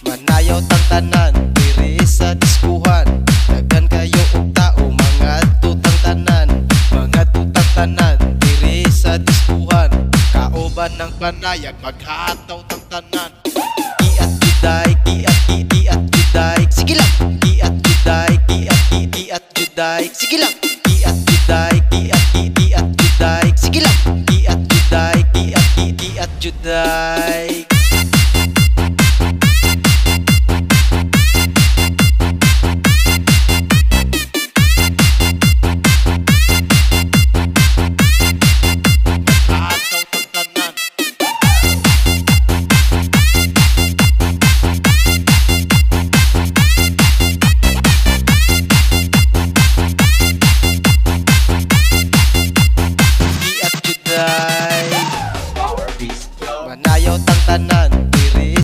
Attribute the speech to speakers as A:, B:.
A: Manayaw tang tanan diri sa diskuhan. Daghan kayo og tao mga tutang tanan. Mga tutang tanan diri sa diskuhan. Kauban ng panayag maghataw tang tanan.